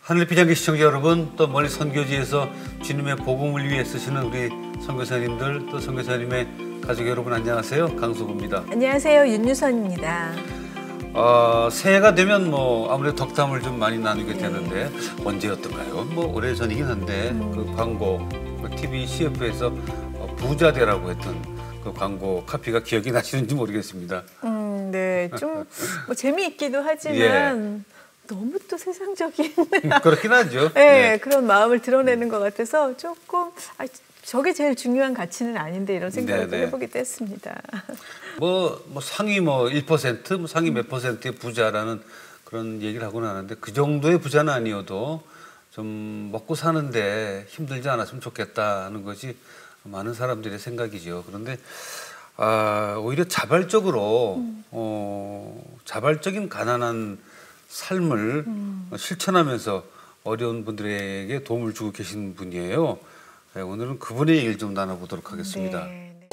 하늘 비장기 시청자 여러분, 또 멀리 선교지에서 주님의 복음을 위해 쓰시는 우리 선교사님들, 또 선교사님의 가족 여러분 안녕하세요. 강수구입니다. 안녕하세요. 윤유선입니다. 새해가 되면 뭐 아무래도 덕담을 좀 많이 나누게 되는데 언제였던가요? 뭐 오래전이긴 한데 그 광고 TV CF에서 부자 되라고 했던 그 광고 카피가 기억이 나시는지 모르겠습니다. 네, 좀 뭐 재미있기도 하지만 너무 또 세상적인 그렇긴 하죠. 네, 그런 마음을 드러내는 것 같아서 조금 저게 제일 중요한 가치는 아닌데 이런 생각을 해보기도 했습니다. 뭐 상위 1%, 뭐 상위 몇 %의 부자라는 그런 얘기를 하고는 하는데 그 정도의 부자는 아니어도 좀 먹고 사는데 힘들지 않았으면 좋겠다는 것이 많은 사람들의 생각이죠. 그런데 오히려 자발적으로 자발적인 가난한 삶을 실천하면서 어려운 분들에게 도움을 주고 계신 분이에요. 네, 오늘은 그분의 얘기를 좀 나눠보도록 하겠습니다. 네.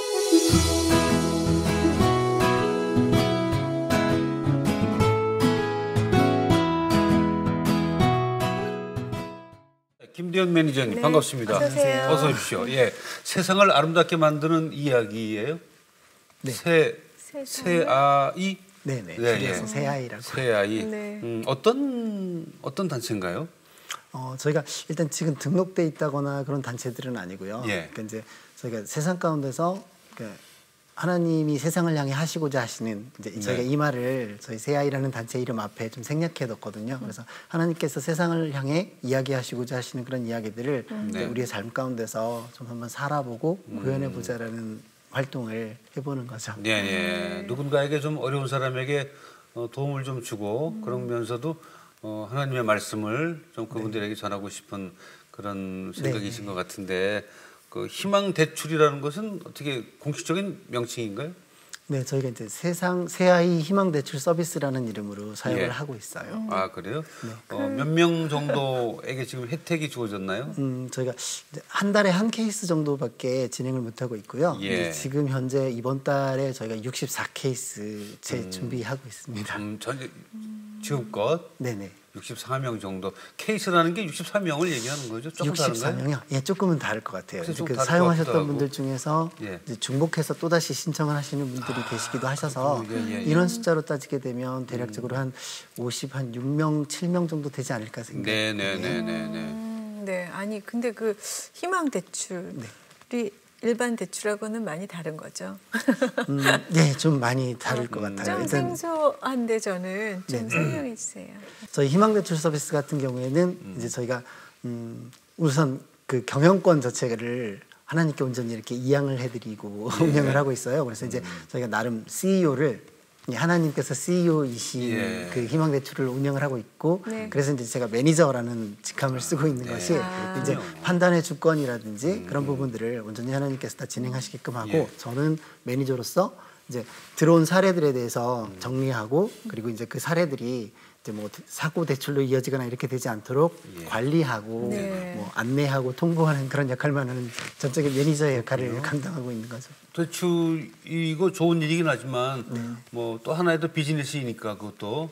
김대현 매니저님, 네, 반갑습니다. 어서 오세요. 어서 오십시오. 예, 세상을 아름답게 만드는 이야기예요. 네. 새아이. 네네. 그래서 새아이라고. 새아이. 네. 어떤 단체인가요? 저희가 일단 지금 등록돼 있다거나 그런 단체들은 아니고요. 예. 그러니까 이제 저희가 세상 가운데서 하나님이 세상을 향해 하시고자 하시는 이제 저희가 이 말을 저희 새아이라는 단체 이름 앞에 좀 생략해뒀거든요. 그래서 하나님께서 세상을 향해 이야기하시고자 하시는 그런 이야기들을 우리의 삶 가운데서 좀 한번 살아보고 구현해보자라는 활동을 해보는 거죠. 네. 누군가에게 좀 어려운 사람에게 도움을 좀 주고 그러면서도 하나님의 말씀을 좀 그분들에게 전하고 싶은 그런 생각이신 것 같은데 그 희망 대출이라는 것은 어떻게 공식적인 명칭인가요? 네, 저희가 이제 새아이 희망 대출 서비스라는 이름으로 사역을 하고 있어요. 아, 그래요? 네. 몇 명 정도에게 지금 혜택이 주어졌나요? 저희가 한 달에 한 케이스 정도밖에 진행을 못 하고 있고요. 예. 지금 현재 이번 달에 저희가 64케이스 준비하고 있습니다. 지금껏 네네. 64명 정도. 케이스라는 게 64명을 얘기하는 거죠? 조금 64명이요? 예, 조금은 다를 것 같아요. 그 사용하셨던 분들 중에서 이제 중복해서 또다시 신청을 하시는 분들이 계시기도 하셔서 이런 숫자로 따지게 되면 대략적으로 한 6명, 7명 정도 되지 않을까 생각해요. 네, 아니 근데 그 희망 대출이 일반 대출하고는 많이 다른 거죠. 네, 좀 많이 다를 것 같아요. 좀 생소한데 저는 좀 설명해 주세요. 저희 희망 대출 서비스 같은 경우에는 이제 저희가 우선 그 경영권 자체를 하나님께 온전히 이렇게 이양을 해드리고 운영을 하고 있어요. 그래서 이제 저희가 나름 CEO를 하나님께서 CEO이신 그 희망 대출을 운영을 하고 있고 그래서 이제 제가 매니저라는 직함을 쓰고 있는 것이 이제 판단의 주권이라든지 그런 부분들을 온전히 하나님께서 다 진행하시게끔 하고 저는 매니저로서 이제 들어온 사례들에 대해서 정리하고 그리고 이제 그 사례들이 이제 뭐 사고 대출로 이어지거나 이렇게 되지 않도록 관리하고 뭐 안내하고 통보하는 그런 역할만 하는 전적인 매니저의 역할을 감당하고 있는 거죠. 대출 이거 좋은 일이긴 하지만 뭐 또 하나의 또 비즈니스이니까 그것도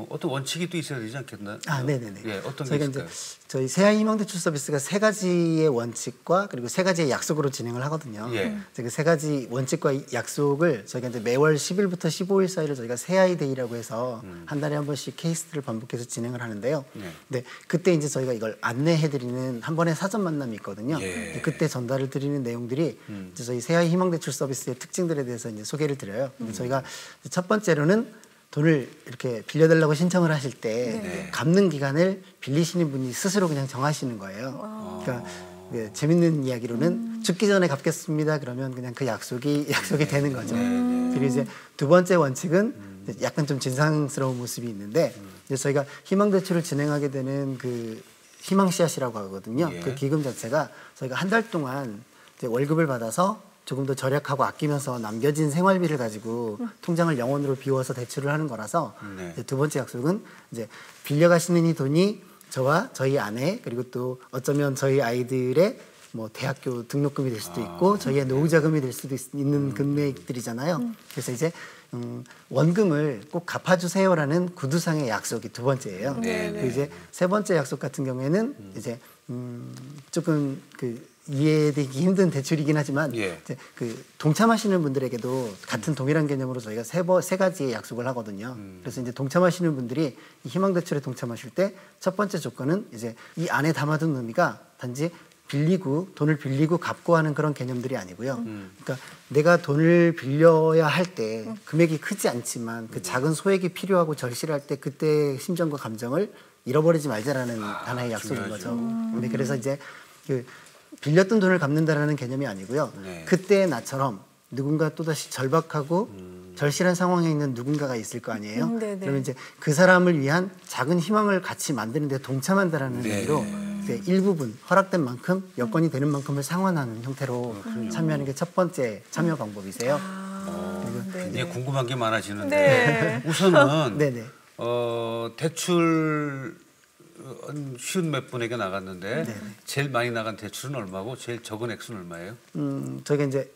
어떤 원칙이 또 있어야 되지 않겠나요? 네네네. 예, 어떤 게 있을까요? 저희 새아이 희망 대출 서비스가 3가지의 원칙과 그리고 3가지의 약속으로 진행을 하거든요. 그 3가지 원칙과 약속을 저희가 이제 매월 10일부터 15일 사이를 저희가 새아이 데이라고 해서 한 달에 한 번씩 케이스들을 반복해서 진행을 하는데요. 근데 그때 이제 저희가 이걸 안내해드리는 한 번의 사전 만남이 있거든요. 그때 전달을 드리는 내용들이 이제 저희 새아이 희망 대출 서비스의 특징들에 대해서 이제 소개를 드려요. 저희가 첫 번째로는 돈을 이렇게 빌려달라고 신청을 하실 때 갚는 기간을 빌리시는 분이 스스로 그냥 정하시는 거예요. 그러니까 재밌는 이야기로는 죽기 전에 갚겠습니다. 그러면 그냥 그 약속이 되는 거죠. 그리고 이제 두 번째 원칙은 약간 좀 진상스러운 모습이 있는데 이제 저희가 희망대출을 진행하게 되는 그 희망씨앗이라고 하거든요. 예. 그 기금 자체가 저희가 한 달 동안 이제 월급을 받아서 조금 더 절약하고 아끼면서 남겨진 생활비를 가지고 통장을 영원으로 비워서 대출을 하는 거라서 네. 이제 두 번째 약속은 이제 빌려가시는 이 돈이 저와 저희 아내 그리고 또 어쩌면 저희 아이들의 뭐 대학교 등록금이 될 수도 있고 저희의 노후자금이 될 수도 있는 금액들이잖아요. 그래서 이제 원금을 꼭 갚아주세요라는 구두상의 약속이 두 번째예요. 네, 그리고 이제 세 번째 약속 같은 경우에는 이제 조금 그 이해되기 힘든 대출이긴 하지만 예. 이제 그 동참하시는 분들에게도 같은 동일한 개념으로 저희가 세 가지의 약속을 하거든요. 그래서 이제 동참하시는 분들이 이 희망대출에 동참하실 때 첫 번째 조건은 이제 이 안에 담아둔 의미가 단지 돈을 빌리고 갚고 하는 그런 개념들이 아니고요. 그러니까 내가 돈을 빌려야 할 때 금액이 크지 않지만 그 작은 소액이 필요하고 절실할 때 그때의 심정과 감정을 잃어버리지 말자라는 하나의 약속인 거죠. 네, 그래서 이제 그 빌렸던 돈을 갚는다라는 개념이 아니고요. 네. 그때의 나처럼 누군가 또다시 절박하고 절실한 상황에 있는 누군가가 있을 거 아니에요. 네네. 그러면 이제 그 사람을 위한 작은 희망을 같이 만드는 데 동참한다라는 네. 의미로 이제 일부분 허락된 만큼 여건이 되는 만큼을 상환하는 형태로 참여하는 게 첫 번째 참여 방법이세요. 굉장히 궁금한 게 많아지는데 네. 우선은 네네. 대출 쉬운 몇 분에게 나갔는데 제일 많이 나간 대출은 얼마고 제일 적은 액수는 얼마예요? 저희가 이제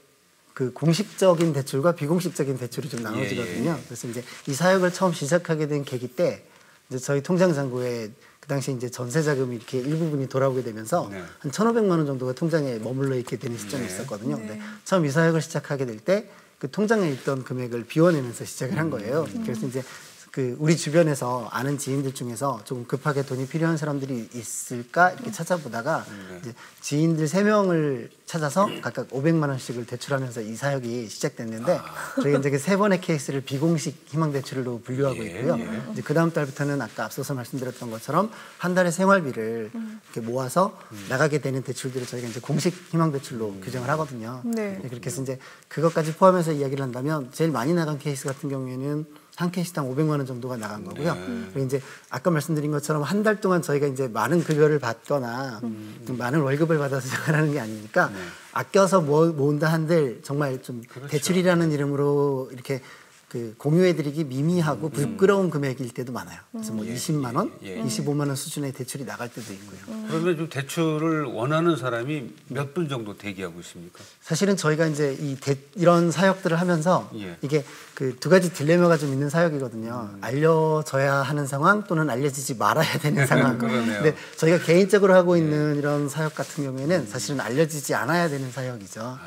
그 공식적인 대출과 비공식적인 대출이 좀 나눠지거든요. 예. 그래서 이제 이 사역을 처음 시작하게 된 계기 때 이제 저희 통장 잔고에 그 당시 이제 전세 자금이 이렇게 일부분이 돌아오게 되면서 네. 한 1,500만 원 정도가 통장에 머물러 있게 되는 시점이 네. 있었거든요. 근데 처음 이 사역을 시작하게 될 때 그 통장에 있던 금액을 비워내면서 시작을 한 거예요. 그래서 이제 그 우리 주변에서 아는 지인들 중에서 조금 급하게 돈이 필요한 사람들이 있을까 이렇게 찾아보다가 이제 지인들 3명을 찾아서 각각 500만 원씩을 대출하면서 이 사역이 시작됐는데 저희가 이제 그 3번의 케이스를 비공식 희망 대출로 분류하고 있고요. 이제 그 다음 달부터는 아까 앞서서 말씀드렸던 것처럼 한 달의 생활비를 이렇게 모아서 나가게 되는 대출들을 저희가 이제 공식 희망 대출로 규정을 하거든요. 네. 그렇게 해서 이제 그것까지 포함해서 이야기를 한다면 제일 많이 나간 케이스 같은 경우에는 한 케이스당 500만 원 정도가 나간 거고요. 그리고 이제 아까 말씀드린 것처럼 한 달 동안 저희가 이제 많은 급여를 받거나 많은 월급을 받아서 생활하는 게 아니니까 아껴서 모은다 한들 정말 좀 대출이라는 이름으로 이렇게 그 공유해드리기 미미하고 부끄러운 금액일 때도 많아요. 그래서 뭐 20만 원, 25만 원 수준의 대출이 나갈 때도 있고요. 그러면 좀 대출을 원하는 사람이 몇 분 정도 대기하고 있습니까? 사실은 저희가 이제 이런 사역들을 하면서 예. 이게 그 두 가지 딜레마가 좀 있는 사역이거든요. 알려져야 하는 상황 또는 알려지지 말아야 되는 상황. 그러네요. 근데 저희가 개인적으로 하고 있는 이런 사역 같은 경우에는 사실은 알려지지 않아야 되는 사역이죠.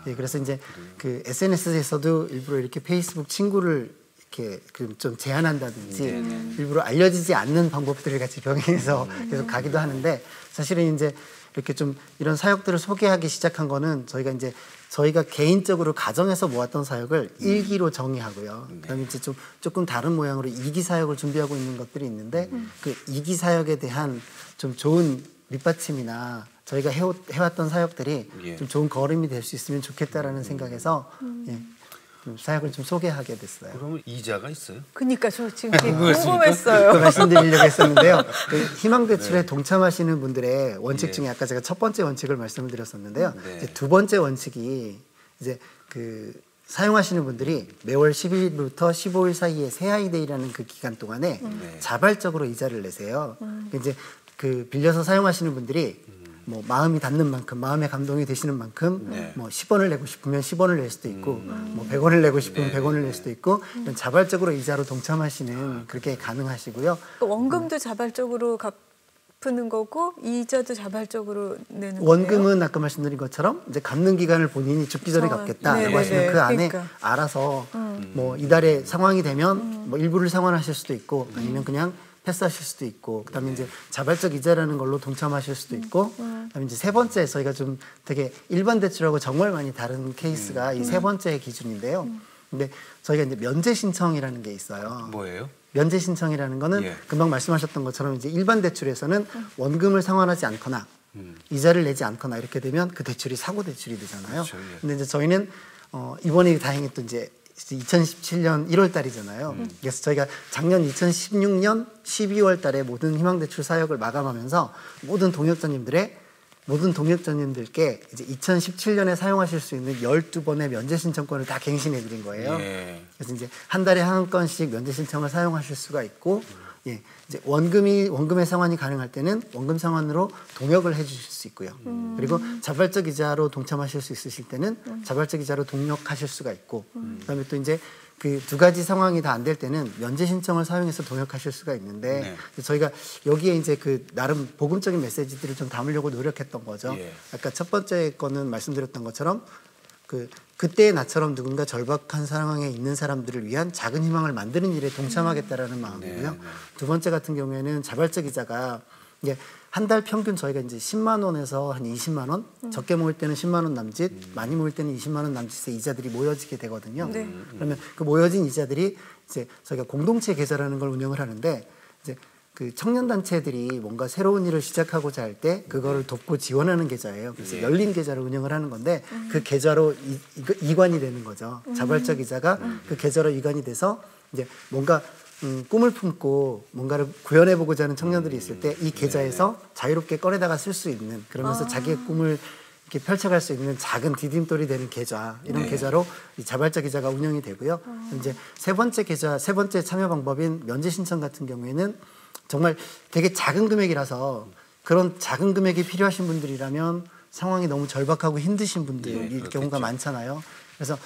예, 그래서 이제 그 SNS에서도 일부러 이렇게 페이스북 친구를 이렇게 좀 제한한다든지 일부러 알려지지 않는 방법들을 같이 병행해서 계속 가기도 하는데 사실은 이제 이렇게 좀 이런 사역들을 소개하기 시작한 거는 저희가 개인적으로 가정에서 모았던 사역을 1기로 정의하고요. 그다음에 이제 조금 다른 모양으로 2기 사역을 준비하고 있는 것들이 있는데 그 2기 사역에 대한 좀 좋은 밑받침이나 저희가 해왔던 사역들이 예. 좀 좋은 걸음이 될 수 있으면 좋겠다라는 생각에서 예, 좀 사역을 좀 소개하게 됐어요. 그러면 이자가 있어요? 그러니까 저 지금 되게 궁금했어요. 그 말씀드리려고 했었는데요. 그 희망대출에 동참하시는 분들의 원칙 중에 아까 제가 첫 번째 원칙을 말씀을 드렸었는데요. 네. 이제 두 번째 원칙이 이제 그 사용하시는 분들이 매월 10일부터 15일 사이에 새아이데이라는 그 기간 동안에 자발적으로 이자를 내세요. 이제 그 빌려서 사용하시는 분들이 뭐 마음이 닿는 만큼, 마음에 감동이 되시는 만큼 뭐 10원을 내고 싶으면 10원을 낼 수도 있고 뭐 100원을 내고 싶으면 100원을 낼 수도 있고 이런 자발적으로 이자로 동참하시는 그렇게 가능하시고요. 원금도 자발적으로 갚는 거고 이자도 자발적으로 내는 거예요? 원금은 아까 말씀드린 것처럼 이제 갚는 기간을 본인이 죽기 전에 갚겠다라고 네네네. 하시면 그 안에 그러니까. 알아서 뭐 이달에 상황이 되면 뭐 일부를 상환하실 수도 있고 아니면 그냥 패스하실 수도 있고 그다음에 이제 자발적 이자라는 걸로 동참하실 수도 있고 그다음에 이제 세 번째 저희가 좀 되게 일반 대출하고 정말 많이 다른 케이스가 이 세 번째 기준인데요. 근데 저희가 이제 면제 신청이라는 게 있어요. 뭐예요? 면제 신청이라는 거는 예. 금방 말씀하셨던 것처럼 이제 일반 대출에서는 원금을 상환하지 않거나 이자를 내지 않거나 이렇게 되면 그 대출이 사고 대출이 되잖아요. 그렇죠, 예. 근데 이제 저희는 이번에 다행히 또 이제 2017년 1월 달이잖아요. 그래서 저희가 작년 2016년 12월 달에 모든 희망대출 사역을 마감하면서 모든 동역자님들께 이제 2017년에 사용하실 수 있는 12번의 면제 신청권을 다 갱신해 드린 거예요. 예. 그래서 이제 한 달에 한 건씩 면제 신청을 사용하실 수가 있고, 예, 이제 원금의 상환이 가능할 때는 원금 상환으로 동역을 해주실 수 있고요. 그리고 자발적 이자로 동참하실 수 있으실 때는 자발적 이자로 동역하실 수가 있고, 그다음에 또 이제 그 두 가지 상황이 다 안 될 때는 면제 신청을 사용해서 동역하실 수가 있는데, 저희가 여기에 이제 그 나름 복음적인 메시지들을 좀 담으려고 노력했던 거죠. 예. 아까 첫 번째 거는 말씀드렸던 것처럼 그때의 나처럼 누군가 절박한 상황에 있는 사람들을 위한 작은 희망을 만드는 일에 동참하겠다라는 마음이고요. 두 번째 같은 경우에는 자발적 이자가 이게 한 달 평균 저희가 이제 10만 원에서 한 20만 원, 적게 모을 때는 10만 원 남짓, 많이 모을 때는 20만 원 남짓의 이자들이 모여지게 되거든요. 그러면 그 모여진 이자들이 이제 저희가 공동체 계좌라는 걸 운영을 하는데, 이제 그 청년 단체들이 뭔가 새로운 일을 시작하고자 할 때 그거를 돕고 지원하는 계좌예요. 그래서 열린 계좌를 운영을 하는 건데, 그 계좌로 이관이 되는 거죠. 자발적 이자가 그 계좌로 이관이 돼서 이제 뭔가 꿈을 품고 뭔가를 구현해보고자 하는 청년들이 있을 때 이 계좌에서 자유롭게 꺼내다가 쓸 수 있는, 그러면서 자기의 꿈을 이렇게 펼쳐갈 수 있는 작은 디딤돌이 되는 계좌, 이런 계좌로 이 자발적 이자가 운영이 되고요. 이제 세 번째 참여 방법인 면제 신청 같은 경우에는 정말 되게 작은 금액이라서, 그런 작은 금액이 필요하신 분들이라면 상황이 너무 절박하고 힘드신 분들일 경우가 많잖아요. 그래서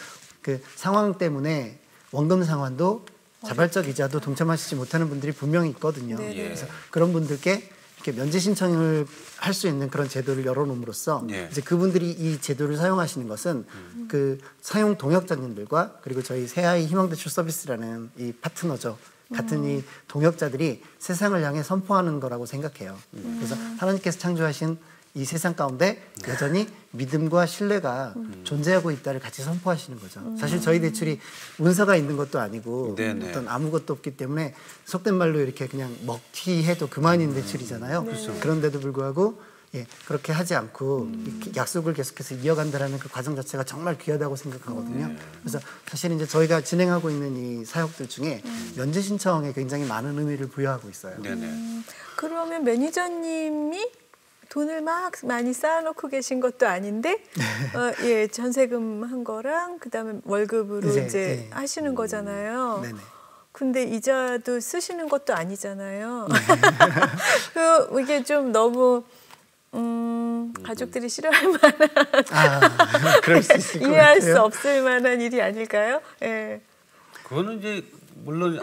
그 상황 때문에 원금 상환도 자발적 이자도 동참하시지 못하는 분들이 분명히 있거든요. 그래서 그런 분들께 이렇게 면제 신청을 할 수 있는 그런 제도를 열어놓음으로써 이제 그분들이 이 제도를 사용하시는 것은 그 사용 동역자님들과, 그리고 저희 새아이 희망대출 서비스라는 이 파트너죠. 같은 이 동역자들이 세상을 향해 선포하는 거라고 생각해요. 그래서 하나님께서 창조하신 이 세상 가운데 여전히 믿음과 신뢰가 존재하고 있다를 같이 선포하시는 거죠. 사실 저희 대출이 문서가 있는 것도 아니고 어떤 아무것도 없기 때문에 속된 말로 이렇게 그냥 먹튀해도 그만인 대출이잖아요. 그런데도 불구하고 그렇게 하지 않고 약속을 계속해서 이어간다라는 그 과정 자체가 정말 귀하다고 생각하거든요. 그래서 사실 이제 저희가 진행하고 있는 이 사역들 중에 면제 신청에 굉장히 많은 의미를 부여하고 있어요. 그러면 매니저님이 돈을 막 많이 쌓아놓고 계신 것도 아닌데, 전세금 한 거랑 그다음에 월급으로 이제 하시는 거잖아요. 근데 이자도 쓰시는 것도 아니잖아요. 이게 좀 너무 가족들이 싫어할 만한, 그럴 수 있을 것 이해할 같아요. 수 없을 만한 일이 아닐까요? 그거는 이제 물론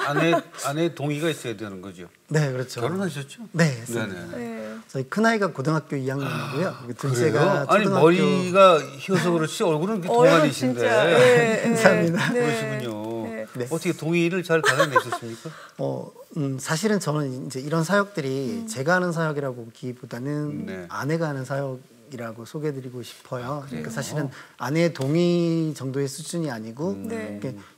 아내의 동의가 있어야 되는 거죠. 네, 그렇죠. 결혼하셨죠? 네, 했습니다. 저희 큰아이가 고등학교 2학년이고요. 둘째가 아니 초등학교... 머리가 희어서 그렇지 얼굴은 이렇게 동안이신데. 감사합니다. 그러시군요. 어떻게 동의를 잘 받아내셨습니까? 사실은 저는 이제 이런 사역들이 제가 하는 사역이라고 보기보다는 아내가 하는 사역이라고 소개해드리고 싶어요. 그러니까 사실은 아내의 동의 정도의 수준이 아니고,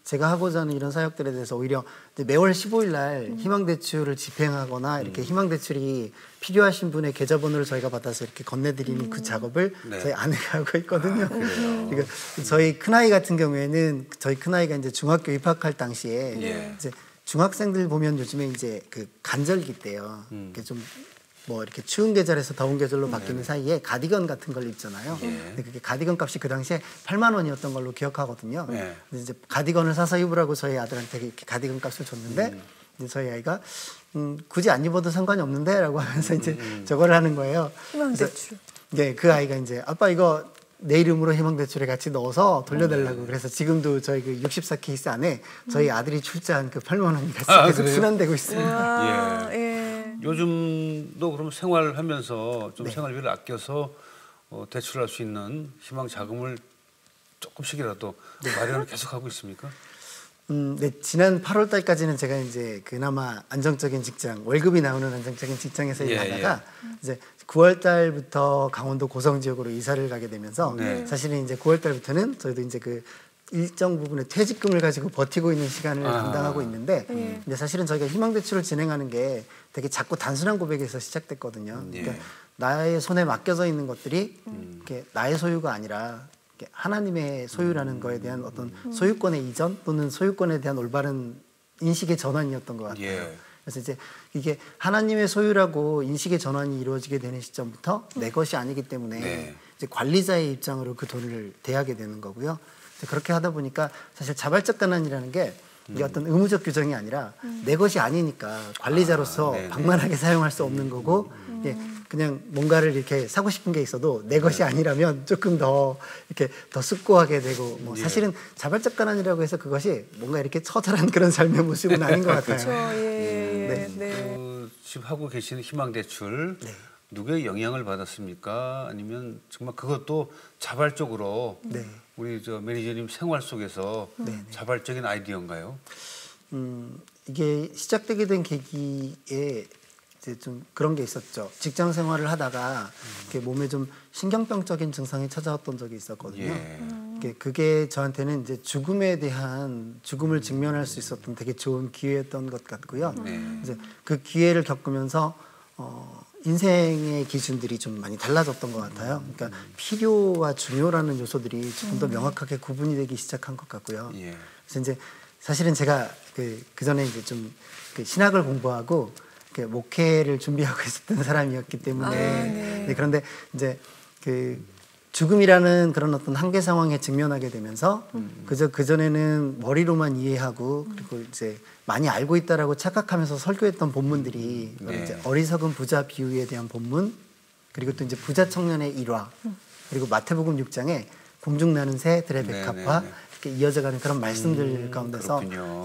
제가 하고자 하는 이런 사역들에 대해서 오히려 매월 15일 날 희망대출을 집행하거나 이렇게 희망대출이 필요하신 분의 계좌번호를 저희가 받아서 이렇게 건네드리는 그 작업을 저희 아내가 하고 있거든요. 그러니까 저희 큰아이 같은 경우에는, 저희 큰아이가 이제 중학교 입학할 당시에 이제 중학생들 보면 요즘에 이제 그 간절기 때요. 이렇게 좀 뭐 이렇게 추운 계절에서 더운 계절로 바뀌는 사이에 가디건 같은 걸 입잖아요. 근데 그게 가디건 값이 그 당시에 8만 원이었던 걸로 기억하거든요. 근데 이제 가디건을 사서 입으라고 저희 아들한테 이렇게 가디건 값을 줬는데, 이제 저희 아이가 굳이 안 입어도 상관이 없는데라고 하면서 이제 저걸 하는 거예요. 희망대출. 그 아이가 이제 아빠 이거 내 이름으로 희망대출에 같이 넣어서 돌려달라고. 그래서 지금도 저희 그 64 케이스 안에 저희 아들이 출자한 그 8만 원이 같이 계속 순환되고 있습니다. 요즘도 그럼 생활하면서 좀 생활비를 아껴서 대출할 수 있는 희망 자금을 조금씩이라도 마련을 계속하고 있습니까? 지난 8월 달까지는 제가 이제 그나마 안정적인 직장, 월급이 나오는 안정적인 직장에서 일하다가 이제 9월 달부터 강원도 고성 지역으로 이사를 가게 되면서 사실은 이제 9월 달부터는 저희도 이제 그 일정 부분의 퇴직금을 가지고 버티고 있는 시간을 감당하고 있는데, 근데 사실은 저희가 희망대출을 진행하는 게 되게 작고 단순한 고백에서 시작됐거든요. 그러니까 나의 손에 맡겨져 있는 것들이 이렇게 나의 소유가 아니라 이렇게 하나님의 소유라는 거에 대한 어떤 소유권의 이전 또는 소유권에 대한 올바른 인식의 전환이었던 것 같아요. 예. 그래서 이제 이게 하나님의 소유라고 인식의 전환이 이루어지게 되는 시점부터 내 것이 아니기 때문에 네. 이제 관리자의 입장으로 그 돈을 대하게 되는 거고요. 그렇게 하다 보니까 사실 자발적 가난이라는 게 이게 어떤 의무적 규정이 아니라 내 것이 아니니까 관리자로서 방만하게 사용할 수 없는 거고 예, 그냥 뭔가를 이렇게 사고 싶은 게 있어도 내 것이 아니라면 조금 더 이렇게 더 숙고하게 되고 뭐 사실은 자발적 가난이라고 해서 그것이 뭔가 이렇게 처절한 그런 삶의 모습은 아닌 것 같아요. 그렇죠. 예. 네. 네. 지금 하고 계시는 희망대출 누구의 영향을 받았습니까? 아니면 정말 그것도 자발적으로 우리 저 매니저님 생활 속에서 자발적인 아이디어인가요? 이게 시작되게 된 계기에 이제 좀 그런 게 있었죠. 직장 생활을 하다가 이렇게 몸에 좀 신경병적인 증상이 찾아왔던 적이 있었거든요. 그게 저한테는 이제 죽음에 대한 죽음을 직면할 수 있었던 되게 좋은 기회였던 것 같고요. 이제 그 기회를 겪으면서 인생의 기준들이 좀 많이 달라졌던 것 같아요. 그러니까 필요와 중요라는 요소들이 조금 더 명확하게 구분이 되기 시작한 것 같고요. 그래서 이제 사실은 제가 그 전에 이제 좀 그 신학을 공부하고 목회를 준비하고 있었던 사람이었기 때문에 그런데 이제 그 죽음이라는 그런 어떤 한계 상황에 직면하게 되면서 그저 그 전에는 머리로만 이해하고 그리고 이제 많이 알고 있다라고 착각하면서 설교했던 본문들이 이제 어리석은 부자 비유에 대한 본문 그리고 또 이제 부자 청년의 일화 그리고 마태복음 6장에 공중나는 새들의 백합화 이렇게 이어져가는 그런 말씀들 가운데서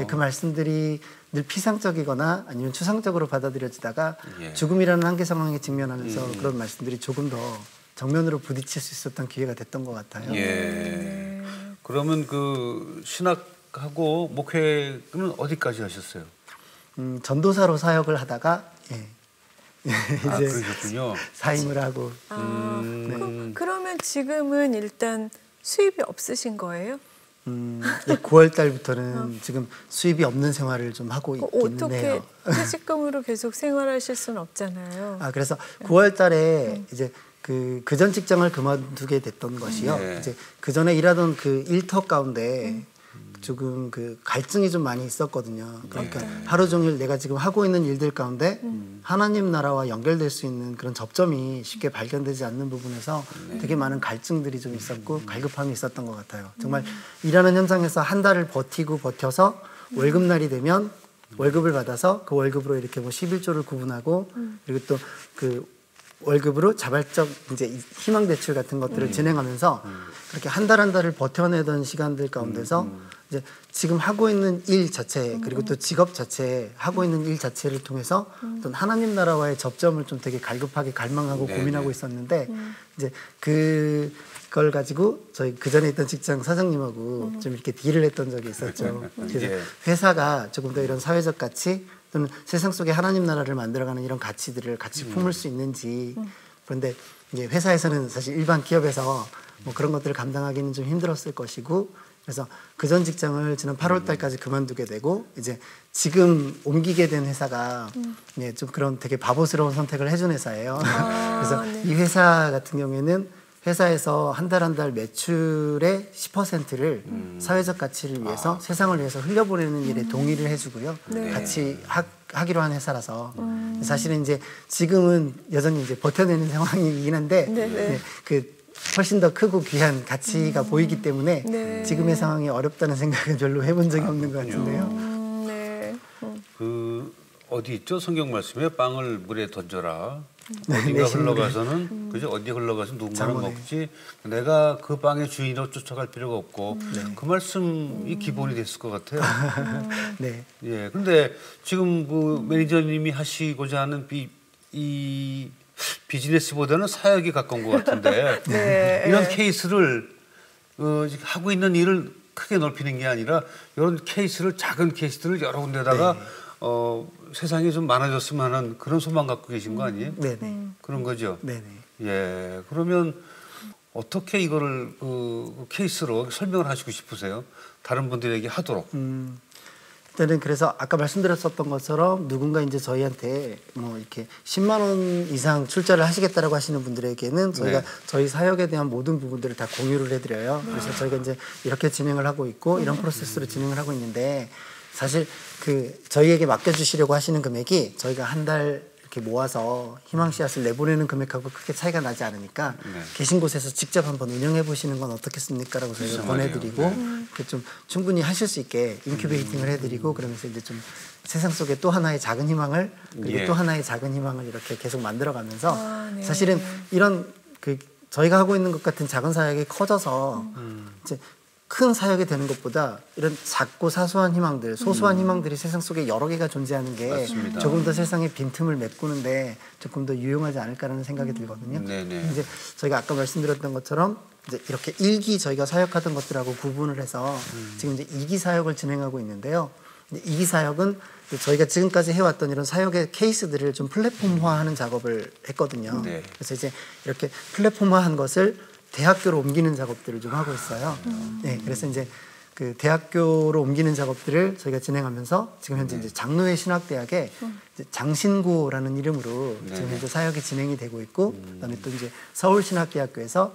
그 말씀들이 늘 피상적이거나 아니면 추상적으로 받아들여지다가 죽음이라는 한계 상황에 직면하면서 그런 말씀들이 조금 더 정면으로 부딪힐 수 있었던 기회가 됐던 것 같아요. 그러면 그 신학하고 목회는 어디까지 하셨어요? 전도사로 사역을 하다가 이제 그러셨군요. 사임을 하고. 그러면 지금은 일단 수입이 없으신 거예요? 9월 달부터는 지금 수입이 없는 생활을 좀 하고 있긴 해요. 어떻게 퇴직금으로 계속 생활하실 수는 없잖아요. 그래서 9월 달에 이제 그 전 직장을 그만두게 됐던 것이요. 이제 그 전에 일하던 그 일터 가운데 조금 그 갈증이 좀 많이 있었거든요. 그러니까 하루 종일 내가 지금 하고 있는 일들 가운데 하나님 나라와 연결될 수 있는 그런 접점이 쉽게 발견되지 않는 부분에서 되게 많은 갈증들이 좀 있었고 갈급함이 있었던 것 같아요. 정말 일하는 현장에서 한 달을 버텨서 월급날이 되면 월급을 받아서 그 월급으로 이렇게 뭐 11조를 구분하고 그리고 또 그 월급으로 자발적 이제 희망 대출 같은 것들을 진행하면서 그렇게 한 달 한 달을 버텨내던 시간들 가운데서 이제 지금 하고 있는 일 자체 그리고 또 직업 자체 하고 있는 일 자체를 통해서 어떤 하나님 나라와의 접점을 좀 되게 갈급하게 갈망하고 고민하고 있었는데 이제 그걸 가지고 저희 그 전에 있던 직장 사장님하고 좀 이렇게 딜을 했던 적이 있었죠. 그래서 회사가 조금 더 이런 사회적 가치 또는 세상 속에 하나님 나라를 만들어가는 이런 가치들을 같이 품을 수 있는지 그런데 이제 회사에서는 사실 일반 기업에서 뭐 그런 것들을 감당하기는 좀 힘들었을 것이고 그래서 그 전 직장을 지난 8월 달까지 그만두게 되고 이제 지금 옮기게 된 회사가 좀 그런 되게 바보스러운 선택을 해준 회사예요. 그래서 이 회사 같은 경우에는 회사에서 한 달 한 달 매출의 10%를 사회적 가치를 위해서 세상을 위해서 흘려보내는 일에 동의를 해주고요. 같이 하기로 한 회사라서 사실은 이제 지금은 여전히 이제 버텨내는 상황이긴 한데 그 훨씬 더 크고 귀한 가치가 보이기 때문에 지금의 상황이 어렵다는 생각은 별로 해본 적이 없는 것 같은데요. 그 어디 있죠? 성경 말씀에 빵을 물에 던져라. 어디가 흘러가서는 그죠? 어디 흘러가서 누군가는 먹지. 내가 그 빵의 주인으로 쫓아갈 필요가 없고 그 말씀이 기본이 됐을 것 같아요. 예. 근데 지금 그 매니저님이 하시고자 하는 이 비즈니스보다는 사역에 가까운 것 같은데 이런 케이스를 하고 있는 일을 크게 넓히는 게 아니라 이런 케이스를 작은 케이스들을 여러 군데다가 세상에 좀 많아졌으면 하는 그런 소망 갖고 계신 거 아니에요? 그런 거죠. 예. 그러면 어떻게 이거를 그 케이스로 설명을 하시고 싶으세요? 다른 분들에게 하도록. 일단은 그래서 아까 말씀드렸었던 것처럼 누군가 이제 저희한테 뭐 이렇게 10만 원 이상 출자를 하시겠다라고 하시는 분들에게는 저희가 네. 저희 사역에 대한 모든 부분들을 다 공유를 해드려요. 그래서 저희가 이제 이렇게 진행을 하고 있고 이런 프로세스로 진행을 하고 있는데 사실 그 저희에게 맡겨주시려고 하시는 금액이 저희가 한 달 이렇게 모아서 희망 씨앗을 내보내는 금액하고 크게 차이가 나지 않으니까 네. 계신 곳에서 직접 한번 운영해 보시는 건 어떻겠습니까라고 저희가 보내드리고 이렇게 좀 충분히 하실 수 있게 인큐베이팅을 해드리고 그러면서 이제 좀 세상 속에 또 하나의 작은 희망을 그리고 예. 또 하나의 작은 희망을 이렇게 계속 만들어가면서 네. 사실은 이런 그 저희가 하고 있는 것 같은 작은 사역이 커져서 이제 큰 사역이 되는 것보다 이런 작고 사소한 희망들, 소소한 희망들이 세상 속에 여러 개가 존재하는 게 맞습니다. 조금 더 세상의 빈틈을 메꾸는데 조금 더 유용하지 않을까라는 생각이 들거든요. 네네. 이제 저희가 아까 말씀드렸던 것처럼 이제 이렇게 1기 저희가 사역하던 것들하고 구분을 해서 지금 이제 2기 사역을 진행하고 있는데요. 2기 사역은 저희가 지금까지 해왔던 이런 사역의 케이스들을 좀 플랫폼화하는 작업을 했거든요. 네. 그래서 이제 이렇게 플랫폼화한 것을 대학교로 옮기는 작업들을 좀 하고 있어요. 네, 그래서 이제 그 대학교로 옮기는 작업들을 저희가 진행하면서 지금 현재 이제 장로회 신학대학에 이제 장신고라는 이름으로 지금 현재 사역이 진행이 되고 있고, 그다음에 또 이제 서울신학대학교에서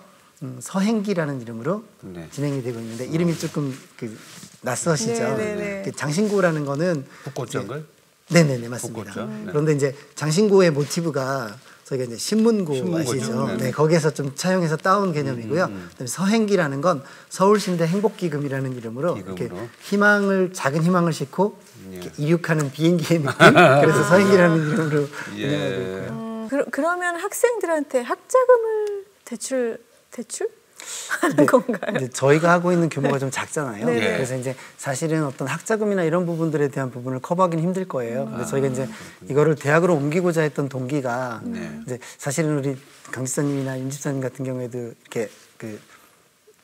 서행기라는 이름으로 네. 진행이 되고 있는데 이름이 조금 그 낯서시죠. 네네네. 그 장신고라는 거는 북꽃자인가요? 네네네 맞습니다. 북꽃자. 네. 그런데 이제 장신고의 모티브가 저희가 이제 신문고 신문고죠. 아시죠? 네네. 네, 거기에서 좀 차용해서 따온 개념이고요. 그다음에 서행기라는 건 서울신대 행복기금이라는 이름으로 이렇게 기금으로. 희망을 작은 희망을 싣고 예. 이렇게 이륙하는 비행기의 느낌. 그래서 서행기라는 이름으로 예. 운영하고 있고요. 그러면 학생들한테 학자금을 대출하는 건가요? 이제 저희가 하고 있는 규모가 좀 작잖아요. 네. 그래서 이제 사실은 어떤 학자금이나 이런 부분들에 대한 부분을 커버하기는 힘들 거예요. 근데 저희가 이제 이거를 대학으로 옮기고자 했던 동기가 이제 사실은 우리 강 집사님이나 윤 집사님 같은 경우에도 이렇게 그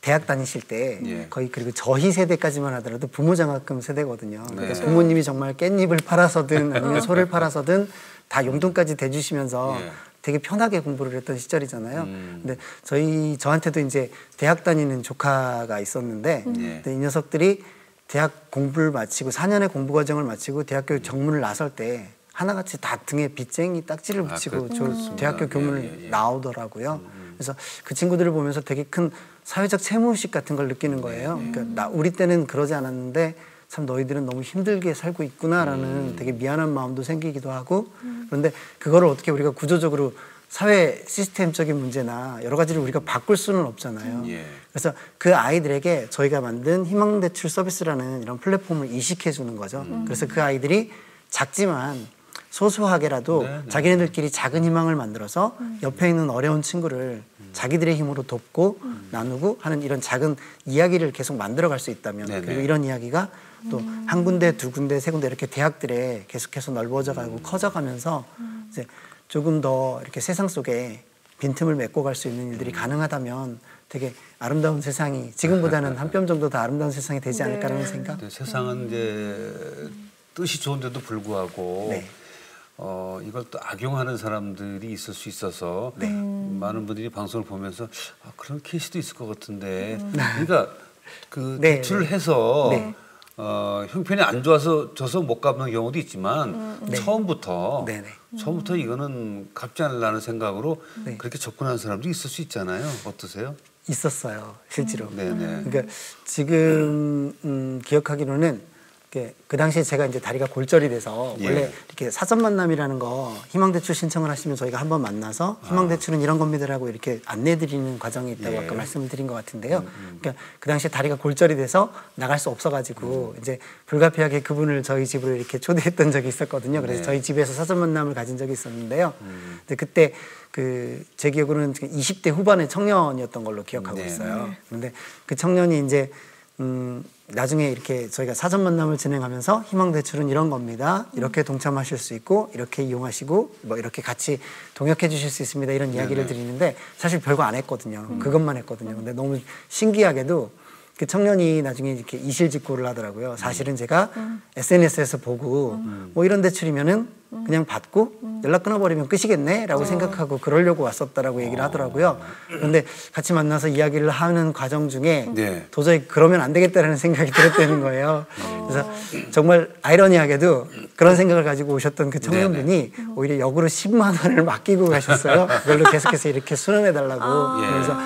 대학 다니실 때 예. 거의 그리고 저희 세대까지만 하더라도 부모 장학금 세대거든요. 그러니까 네. 부모님이 정말 깻잎을 팔아서든 아니면 소를 팔아서든 다 용돈까지 대주시면서 예. 되게 편하게 공부를 했던 시절이잖아요. 근데 저한테도 이제 대학 다니는 조카가 있었는데 예. 근데 이 녀석들이 대학 공부를 마치고 4년의 공부 과정을 마치고 대학교 정문을 나설 때 하나같이 다 등에 빗쟁이 딱지를 붙이고 그렇습니다. 대학교 교문을 예, 예, 예. 나오더라고요. 그래서 그 친구들을 보면서 되게 큰 사회적 책무의식 같은 걸 느끼는 거예요. 그러니까 우리 때는 그러지 않았는데 참 너희들은 너무 힘들게 살고 있구나라는 되게 미안한 마음도 생기기도 하고 그런데 그거를 어떻게 우리가 구조적으로 사회 시스템적인 문제나 여러 가지를 우리가 바꿀 수는 없잖아요. 예. 그래서 그 아이들에게 저희가 만든 희망대출 서비스라는 이런 플랫폼을 이식해 주는 거죠. 그래서 그 아이들이 작지만 소소하게라도 네, 네. 자기네들끼리 작은 희망을 만들어서 옆에 있는 어려운 친구를 자기들의 힘으로 돕고 나누고 하는 이런 작은 이야기를 계속 만들어갈 수 있다면 네, 그리고 네. 이런 이야기가 또 한 군데, 두 군데, 세 군데 이렇게 대학들에 계속해서 넓어져 가고 커져가면서 이제 조금 더 이렇게 세상 속에 빈틈을 메꿔 갈 수 있는 일들이 가능하다면 되게 아름다운 세상이 지금보다는 한 뼘 정도 더 아름다운 세상이 되지 않을까라는 생각. 근데 세상은 이제 뜻이 좋은데도 불구하고 네. 이걸 또 악용하는 사람들이 있을 수 있어서 많은 분들이 방송을 보면서 그런 케이스도 있을 것 같은데 그러니까 그 네, 대출을 네. 해서 네. 형편이 안 줘서 못 갚는 경우도 있지만 처음부터 네, 네. 처음부터 이거는 갚지 않으려는 생각으로 네. 그렇게 접근하는 사람도 있을 수 있잖아요. 어떠세요? 있었어요, 실제로. 네네. 그러니까 지금 기억하기로는 그 당시에 제가 이제 다리가 골절이 돼서 예. 원래 이렇게 사전 만남이라는 거 희망대출 신청을 하시면 저희가 한번 만나서 희망대출은 이런 겁니다라고 이렇게 안내드리는 과정이 있다고 예. 아까 말씀을 드린 것 같은데요. 그러니까 그 당시에 다리가 골절이 돼서 나갈 수 없어가지고 이제 불가피하게 그분을 저희 집으로 이렇게 초대했던 적이 있었거든요. 그래서 네. 저희 집에서 사전 만남을 가진 적이 있었는데요. 근데 그때 제 기억으로는 20대 후반의 청년이었던 걸로 기억하고 네. 있어요. 그런데 그 청년이 이제 나중에 이렇게 저희가 사전 만남을 진행하면서 희망대출은 이런 겁니다. 이렇게 동참하실 수 있고 이렇게 이용하시고 뭐 이렇게 같이 동역해 주실 수 있습니다. 이런 이야기를 드리는데 사실 별거 안 했거든요. 그것만 했거든요. 근데 너무 신기하게도 그 청년이 나중에 이렇게 이실직고를 하더라고요. 사실은 제가 SNS에서 보고 뭐 이런 대출이면은 그냥 받고 연락 끊어버리면 끝이겠네라고 생각하고 그러려고 왔었다라고 얘기를 하더라고요. 그런데 같이 만나서 이야기를 하는 과정 중에 네. 도저히 그러면 안 되겠다라는 생각이 들었다는 거예요. 그래서 정말 아이러니하게도 그런 생각을 가지고 오셨던 그 청년분이 오히려 역으로 10만 원을 맡기고 가셨어요. 그걸로 계속해서 이렇게 수능해달라고. 그래서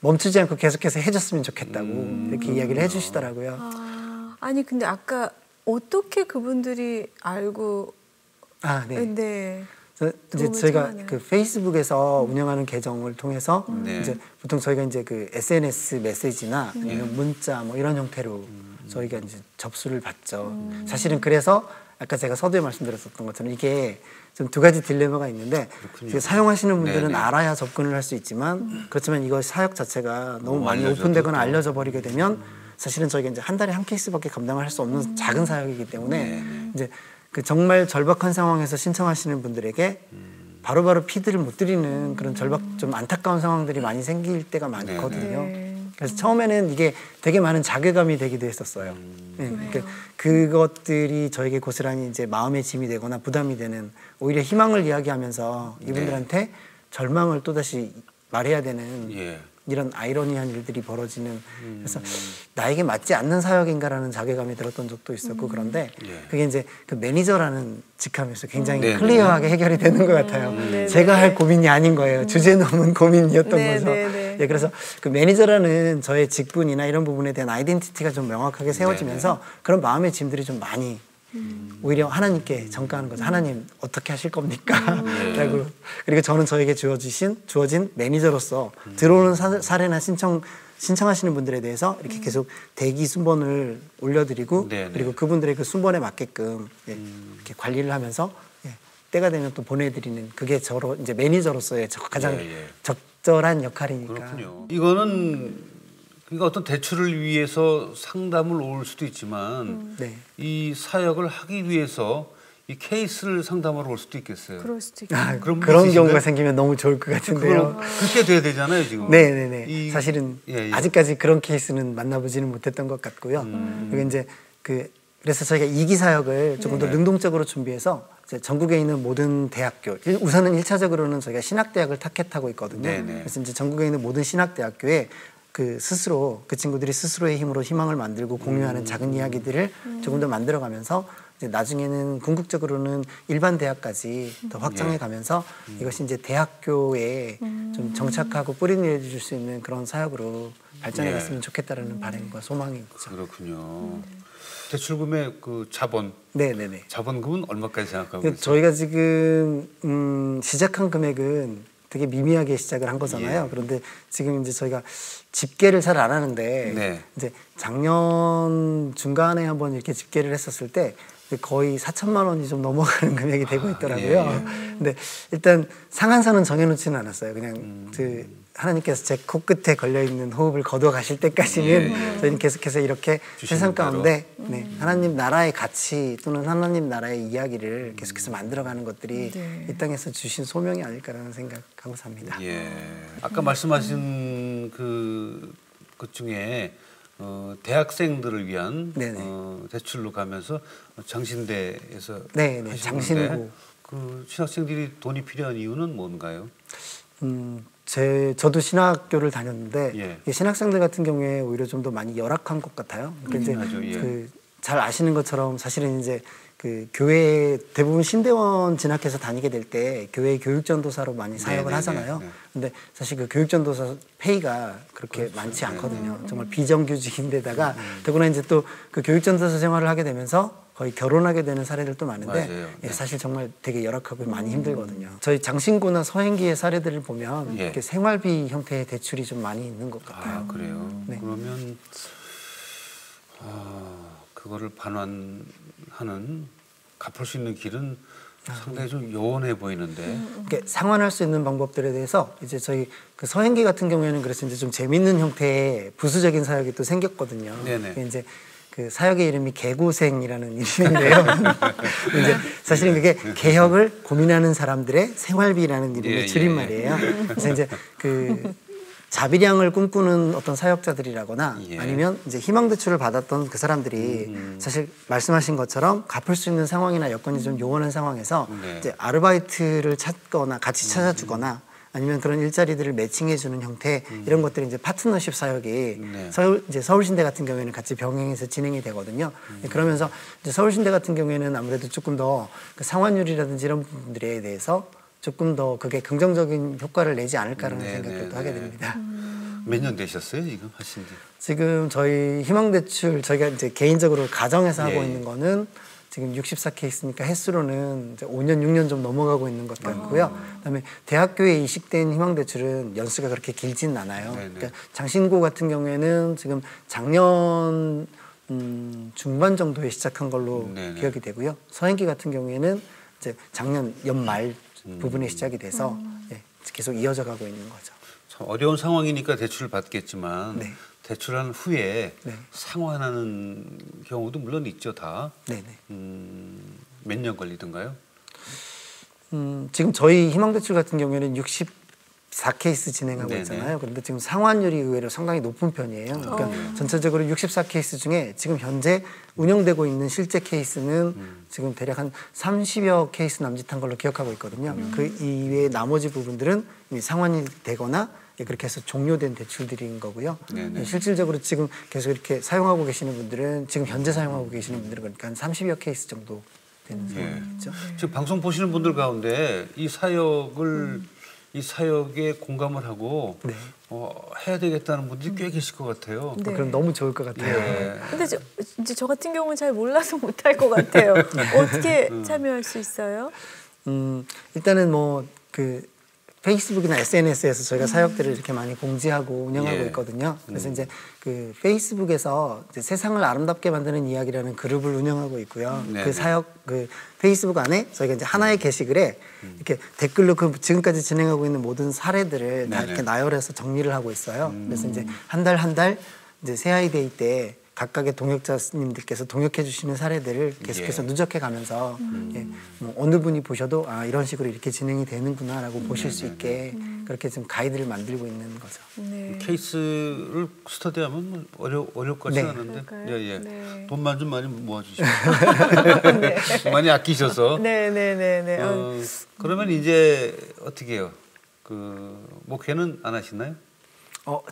멈추지 않고 계속해서 해줬으면 좋겠다고 이렇게 이야기를 해주시더라고요. 아니 근데 아까 어떻게 그분들이 알고 아, 네. 네. 이제 도움을 저희가 청하네요. 그 페이스북에서 운영하는 계정을 통해서 네. 이제 보통 저희가 이제 그 SNS 메시지나 아니면 문자 뭐 이런 형태로 저희가 이제 접수를 받죠. 사실은 그래서 아까 제가 서두에 말씀드렸었던 것처럼 이게 좀 두 가지 딜레마가 있는데 이게 사용하시는 분들은 네네. 알아야 접근을 할 수 있지만 그렇지만 이거 사역 자체가 너무 많이 알려져도 오픈되거나 또. 알려져 버리게 되면 사실은 저희가 이제 한 달에 한 케이스밖에 감당을 할 수 없는 작은 사역이기 때문에 이제 그 정말 절박한 상황에서 신청하시는 분들에게 바로바로 피드를 못 드리는 그런 좀 안타까운 상황들이 많이 생길 때가 많거든요. 네. 그래서 처음에는 이게 되게 많은 자괴감이 되기도 했었어요. 네, 그러니까 그것들이 저에게 고스란히 이제 마음의 짐이 되거나 부담이 되는 오히려 희망을 이야기하면서 이분들한테 절망을 또다시 말해야 되는 예. 이런 아이러니한 일들이 벌어지는 그래서 나에게 맞지 않는 사역인가라는 자괴감이 들었던 적도 있었고 그런데 예. 그게 이제 그 매니저라는 직함에서 굉장히 네네. 클리어하게 해결이 되는 것 같아요. 네네. 제가 할 고민이 아닌 거예요. 주제 넘은 고민이었던 거죠. 네네네. 예, 그래서 그 매니저라는 저의 직분이나 이런 부분에 대한 아이덴티티가 좀 명확하게 세워지면서 그런 마음의 짐들이 좀 많이 오히려 하나님께 전가하는 거죠. 하나님 어떻게 하실 겁니까? 라고. 그리고 저는 저에게 주어진 매니저로서 들어오는 사례나 신청하시는 분들에 대해서 이렇게 계속 대기 순번을 올려드리고 네네. 그리고 그분들의 그 순번에 맞게끔 예, 이렇게 관리를 하면서 예, 때가 되면 또 보내드리는 그게 저로 이제 매니저로서의 가장 예. 적절한 역할이니까. 그렇군요. 이거는 그러니까 어떤 대출을 위해서 상담을 올 수도 있지만 네. 이 사역을 하기 위해서 이 케이스를 상담하러 올 수도 있겠어요. 그럴 수도 있고. 아, 그런 그런 분이 경우가 있으신가요? 생기면 너무 좋을 것 같은데요. 그렇게 돼야 되잖아요 지금. 네네네. 사실은 예. 아직까지 그런 케이스는 만나보지는 못했던 것 같고요. 그리고 이제 그래서 저희가 이기 사역을 조금 더 능동적으로 준비해서 이제 전국에 있는 모든 대학교, 우선은 1차적으로는 저희가 신학대학을 타겟하고 있거든요. 네네. 그래서 이제 전국에 있는 모든 신학대학교에 스스로 그 친구들이 스스로의 힘으로 희망을 만들고 공유하는 작은 이야기들을 조금 더 만들어가면서 이제 나중에는 궁극적으로는 일반 대학까지 더 확장해 가면서 이것이 이제 대학교에 좀 정착하고 뿌리 내줄 수 있는 그런 사역으로 발전해 갔으면 좋겠다라는 바람과 소망이 있죠. 그렇군요. 대출금의 그 자본, 네네네. 자본금은 얼마까지 생각하고 있어요? 저희가 지금 시작한 금액은 되게 미미하게 시작을 한 거잖아요. 그런데 지금 이제 저희가 집계를 잘 안 하는데 네. 이제 작년 중간에 한번 이렇게 집계를 했었을 때 거의 4천만 원이 좀 넘어가는 금액이 되고 있더라고요. 근데 일단 상한선은 정해놓지는 않았어요. 그냥 하나님께서 제 코끝에 걸려있는 호흡을 거둬 가실 때까지는 저희는 계속해서 이렇게 세상 가운데 하나님 나라의 가치 또는 하나님 나라의 이야기를 계속해서 만들어가는 것들이 이 땅에서 주신 소명이 아닐까라는 생각하고 삽니다. 예. 아까 말씀하신 그 중에 대학생들을 위한 대출로 가면서 장신대에서 네네. 하시는데 장신고. 그 신학생들이 돈이 필요한 이유는 뭔가요? 저도 신학교를 다녔는데 예. 신학생들 같은 경우에 오히려 좀 더 많이 열악한 것 같아요. 그러니까 하죠, 예. 잘 아시는 것처럼 사실은 이제 그 교회 대부분 신대원 진학해서 다니게 될 때 교회 교육전도사로 많이 사역을 하잖아요. 근데 사실 그 교육전도사 페이가 그렇게 많지 않거든요. 정말 비정규직인데다가 더구나 이제 또 그 교육전도사 생활을 하게 되면서 거의 결혼하게 되는 사례들도 많은데 사실 정말 되게 열악하고 많이 힘들거든요. 저희 장신구나 서행기의 사례들을 보면 이렇게 생활비 형태의 대출이 좀 많이 있는 것 같아요. 아, 그래요? 그러면 그거를 반환하는 갚을 수 있는 길은 상당히 좀 요원해 보이는데. 상환할 수 있는 방법들에 대해서 이제 저희 그 서행기 같은 경우에는 그래서 이제 좀 재밌는 형태의 부수적인 사역이 또 생겼거든요. 네네. 이제 그 사역의 이름이 개고생이라는 이름인데요. 이제 사실은 그게 개혁을 고민하는 사람들의 생활비라는 이름의 줄임말이에요. 그래서 이제 자비량을 꿈꾸는 어떤 사역자들이라거나 예. 아니면 이제 희망대출을 받았던 그 사람들이 사실 말씀하신 것처럼 갚을 수 있는 상황이나 여건이 좀 요원한 상황에서 네. 이제 아르바이트를 찾거나 같이 찾아주거나 아니면 그런 일자리들을 매칭해주는 형태 이런 것들이 이제 파트너십 사역이 네. 이제 서울신대 같은 경우에는 같이 병행해서 진행이 되거든요. 그러면서 이제 서울신대 같은 경우에는 아무래도 조금 더 그 상환율이라든지 이런 부분들에 대해서 조금 더 그게 긍정적인 효과를 내지 않을까라는 네, 생각도 네, 하게 네. 됩니다. 몇 년 되셨어요 지금 하신 지? 지금 저희 희망대출 저희가 이제 개인적으로 가정에서 하고 예. 있는 거는 지금 64케이스니까 횟수로는 이제 5년, 6년 좀 넘어가고 있는 것 같고요. 그다음에 대학교에 이식된 희망대출은 연수가 그렇게 길지는 않아요. 네네. 그러니까 장신고 같은 경우에는 지금 작년 중반 정도에 시작한 걸로 네네. 기억이 되고요. 서행기 같은 경우에는 이제 작년 연말 부분에 시작이 돼서 예, 계속 이어져 가고 있는 거죠. 참 어려운 상황이니까 대출을 받겠지만 네. 대출한 후에 네. 상환하는 경우도 물론 있죠 다. 네네. 몇 년 걸리던가요? 지금 저희 희망대출 같은 경우에는 64케이스 진행하고 네네. 있잖아요. 그런데 지금 상환율이 의외로 상당히 높은 편이에요. 그러니까 전체적으로 64케이스 중에 지금 현재 운영되고 있는 실제 케이스는 지금 대략 한 30여 케이스 남짓한 걸로 기억하고 있거든요. 그 이외의 나머지 부분들은 이미 상환이 되거나 그렇게 해서 종료된 대출들인 거고요. 네네. 실질적으로 지금 계속 이렇게 사용하고 계시는 분들은 지금 현재 사용하고 계시는 분들은 그러니까 한 30여 케이스 정도 되는 상황이죠. 지금 방송 보시는 분들 가운데 이 사역에 공감을 하고 네. 해야 되겠다는 분들이 꽤 계실 것 같아요. 네. 그럼 너무 좋을 것 같아요. 예. 근데 이제 저 같은 경우는 잘 몰라서 못할 것 같아요. 어떻게 참여할 수 있어요? 일단은 뭐 그 페이스북이나 SNS에서 저희가 사역들을 이렇게 많이 공지하고 운영하고 예. 있거든요. 그래서 이제 그 페이스북에서 이제 세상을 아름답게 만드는 이야기라는 그룹을 운영하고 있고요. 네네. 그 사역 그 페이스북 안에 저희가 이제 하나의 게시글에 이렇게 댓글로 그 지금까지 진행하고 있는 모든 사례들을 다 네네. 이렇게 나열해서 정리를 하고 있어요. 그래서 이제 한 달 이제 새아이데이 때 각각의 동역자님들께서 동역해 주시는 사례들을 계속해서 예. 누적해 가면서 예, 뭐 어느 분이 보셔도 아 이런 식으로 이렇게 진행이 되는구나라고 보실 수 있게 그렇게 좀 가이드를 만들고 있는 거죠. 네. 케이스를 스터디하면 어려울 것 같지 네. 않은데 그럴까요? 예. 네. 돈만 좀 많이 모아주시고 많이 아끼셔서 네네네네. 그러면 이제 어떻게 해요? 그 목회는 안 하시나요?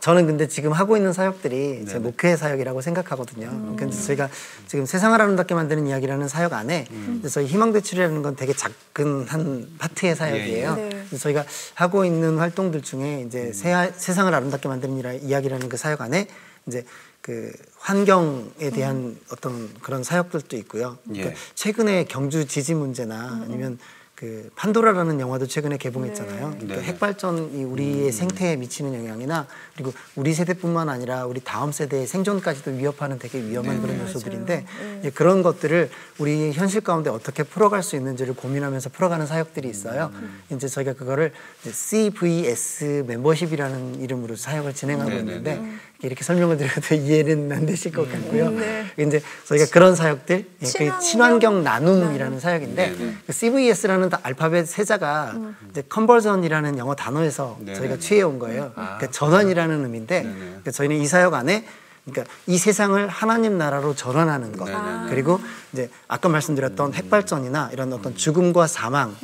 저는 근데 지금 하고 있는 사역들이 제 네네. 목회 사역이라고 생각하거든요. 그래서 저희가 지금 세상을 아름답게 만드는 이야기라는 사역 안에 이제 저희 희망대출이라는 건 되게 작은 한 파트의 사역이에요. 예, 예. 그래서 저희가 하고 있는 활동들 중에 이제 세상을 아름답게 만드는 이야기라는 그 사역 안에 이제 그 환경에 대한 어떤 그런 사역들도 있고요. 그러니까 예. 최근에 경주 지진 문제나 아니면 그 판도라라는 영화도 최근에 개봉했잖아요. 그러니까 네. 핵발전이 우리의 생태에 미치는 영향이나 그리고 우리 세대뿐만 아니라 우리 다음 세대의 생존까지도 위협하는 되게 위험한 그런 요소들인데 예, 그런 것들을 우리 현실 가운데 어떻게 풀어갈 수 있는지를 고민하면서 풀어가는 사역들이 있어요. 이제 저희가 그거를 이제 CVS 멤버십이라는 이름으로 사역을 진행하고 네네네. 있는데 이렇게 설명을 드려도 이해는 안 되실 것 같고요. 이제 저희가 그런 사역들, 예, 그 친환경 나눔이라는 사역인데 네네. 그 CVS라는 알파벳 세자가 이제 컨버전이라는 영어 단어에서 네네네. 저희가 취해온 거예요. 그러니까 전환이라는 의미인데 네네. 그러니까 저희는 이 사역 안에 그러니까 이 세상을 하나님 나라로 전환하는 것 네네네. 그리고 이제 아까 말씀드렸던 핵발전이나 이런 어떤 죽음과 사망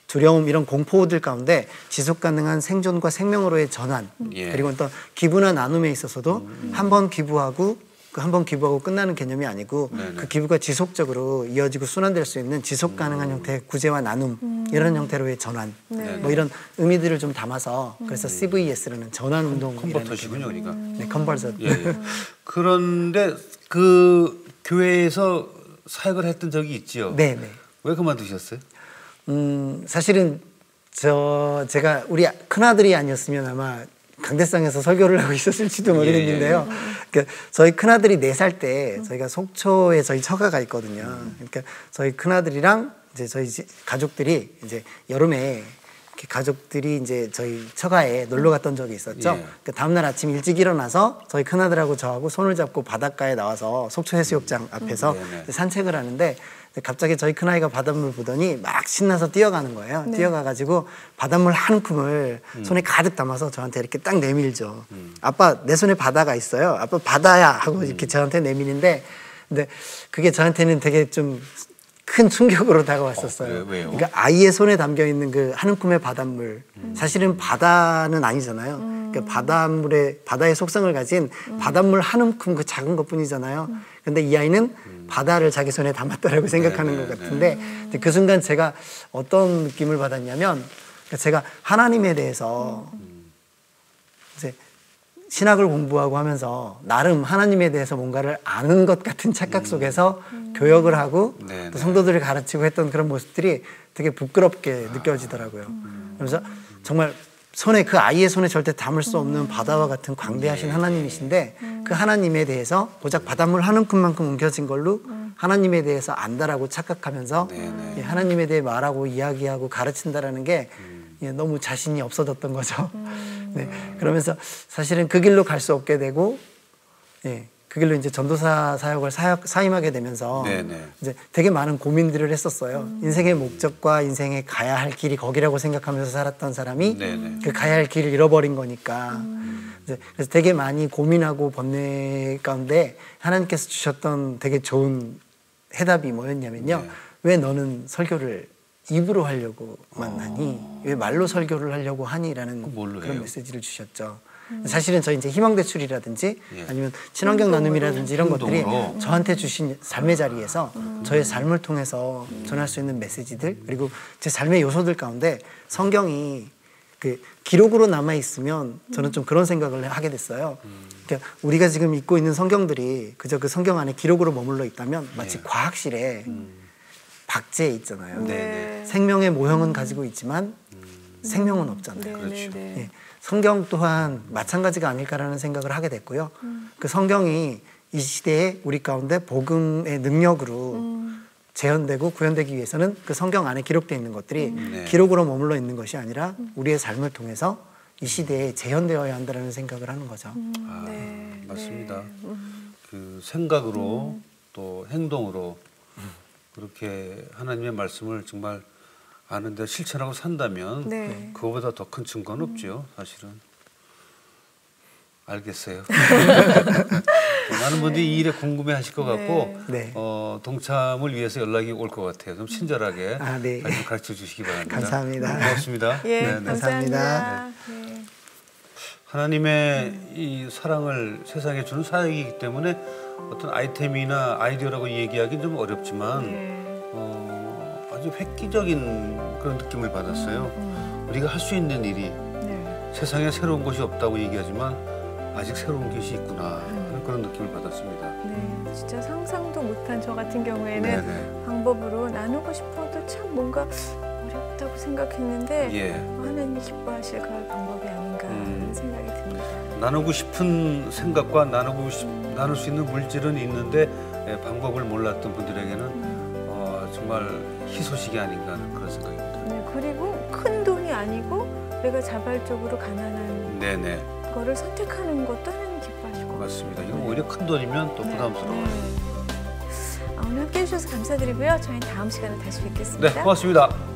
두려움 이런 공포들 가운데 지속 가능한 생존과 생명으로의 전환 예. 그리고 또 기부나 나눔에 있어서도 한 번 기부하고 끝나는 개념이 아니고 네네. 그 기부가 지속적으로 이어지고 순환될 수 있는 지속 가능한 형태의 구제와 나눔 이런 형태로의 전환 뭐 이런 의미들을 좀 담아서 그래서 CVS라는 전환 운동이라는 컨버터시군요, 그러니까. 네, 컨버전. 예, 예. 그런데 그 교회에서 사역을 했던 적이 있지요. 네, 네. 왜 그만두셨어요? 사실은 제가 우리 큰아들이 아니었으면 아마 강대상에서 설교를 하고 있었을지도 모르겠는데요. 그러니까 저희 큰아들이 4살 때 저희가 속초에 저희 처가가 있거든요. 그러니까 저희 큰아들이랑 이제 저희 가족들이 이제 여름에 이렇게 가족들이 이제 저희 처가에 놀러 갔던 적이 있었죠. 예. 그러니까 다음날 아침 일찍 일어나서 저희 큰아들하고 저하고 손을 잡고 바닷가에 나와서 속초 해수욕장 앞에서 네네. 산책을 하는데 갑자기 저희 큰아이가 바닷물 보더니 막 신나서 뛰어가는 거예요. 뛰어가가지고 바닷물 한 움큼을 손에 가득 담아서 저한테 이렇게 딱 내밀죠. 아빠 내 손에 바다가 있어요. 아빠 바다야 하고 이렇게 저한테 내미는데 근데 그게 저한테는 되게 좀 큰 충격으로 다가왔었어요. 왜요? 그러니까 아이의 손에 담겨 있는 그 한 움큼의 바닷물, 사실은 바다는 아니잖아요. 그러니까 바다의 속성을 가진 바닷물 한 움큼 그 작은 것뿐이잖아요. 근데 이 아이는 바다를 자기 손에 담았다라고 생각하는 것 같은데 그 순간 제가 어떤 느낌을 받았냐면 제가 하나님에 대해서 이제 신학을 공부하고 하면서 나름 하나님에 대해서 뭔가를 아는 것 같은 착각 속에서 교역을 하고 또 성도들을 가르치고 했던 그런 모습들이 되게 부끄럽게 느껴지더라고요. 그래서 정말 그 아이의 손에 절대 담을 수 없는 바다와 같은 광대하신 하나님이신데 그 하나님에 대해서 고작 바닷물 한 움큼만큼 옮겨진 걸로 하나님에 대해서 안다라고 착각하면서 하나님에 대해 말하고 이야기하고 가르친다라는 게 너무 자신이 없어졌던 거죠. 네, 그러면서 사실은 그 길로 갈 수 없게 되고, 그 길로 이제 전도사 사역을 사임하게 되면서 이제 되게 많은 고민들을 했었어요. 인생의 목적과 인생의 가야 할 길이 거기라고 생각하면서 살았던 사람이 그 가야 할 길을 잃어버린 거니까. 그래서 되게 많이 고민하고 번뇌 가운데 하나님께서 주셨던 되게 좋은 해답이 뭐였냐면요. 왜 너는 설교를 입으로 하려고만 하니 왜 말로 설교를 하려고 하니라는 그런 메시지를 주셨죠. 사실은 저희 이제 희망대출이라든지 아니면 친환경 나눔이라든지 이런 것들이 저한테 주신 삶의 자리에서 저의 삶을 통해서 전할 수 있는 메시지들 그리고 제 삶의 요소들 가운데 성경이 그 기록으로 남아 있으면 저는 좀 그런 생각을 하게 됐어요. 그러니까 우리가 지금 읽고 있는 성경들이 그저 그 성경 안에 기록으로 머물러 있다면 마치 과학실에 박제에 있잖아요. 생명의 모형은 가지고 있지만 생명은 없잖아요. 성경 또한 마찬가지가 아닐까라는 생각을 하게 됐고요. 그 성경이 이 시대에 우리 가운데 복음의 능력으로 재현되고 구현되기 위해서는 그 성경 안에 기록되어 있는 것들이 기록으로 머물러 있는 것이 아니라 우리의 삶을 통해서 이 시대에 재현되어야 한다는 생각을 하는 거죠. 맞습니다. 그 생각으로 또 행동으로 그렇게 하나님의 말씀을 정말 아는데 실천하고 산다면 그거보다 더 큰 증거는 없죠, 사실은. 알겠어요. 많은 분들이 이 일에 궁금해하실 것 같고 동참을 위해서 연락이 올 것 같아요. 좀 친절하게 가르쳐 주시기 바랍니다. 감사합니다. 고맙습니다. 감사합니다. 하나님의 이 사랑을 세상에 주는 사역이기 때문에 어떤 아이템이나 아이디어라고 얘기하기는 좀 어렵지만 아주 획기적인 그런 느낌을 받았어요. 우리가 할 수 있는 일이 세상에 새로운 것이 없다고 얘기하지만 아직 새로운 것이 있구나 하는 그런 느낌을 받았습니다. 진짜 상상도 못한 저 같은 경우에는 방법으로 나누고 싶어도 참 뭔가 어렵다고 생각했는데 하나님이 기뻐하실 그런 방법이 아닌가 하는 생각이 듭니다. 나누고 싶은 생각과 나눌 수 있는 물질은 있는데 방법을 몰랐던 분들에게는 정말 희소식이 아닌가 하는 그런 생각입니다. 그리고 큰 돈이 아니고 내가 자발적으로 가난한 거를 선택하는 것도 하나님 기뻐하시고 맞습니다. 이건 오히려 큰 돈이면 또 부담스러워요. 오늘 함께해 주셔서 감사드리고요. 저희는 다음 시간에 다시 뵙겠습니다. 네, 고맙습니다.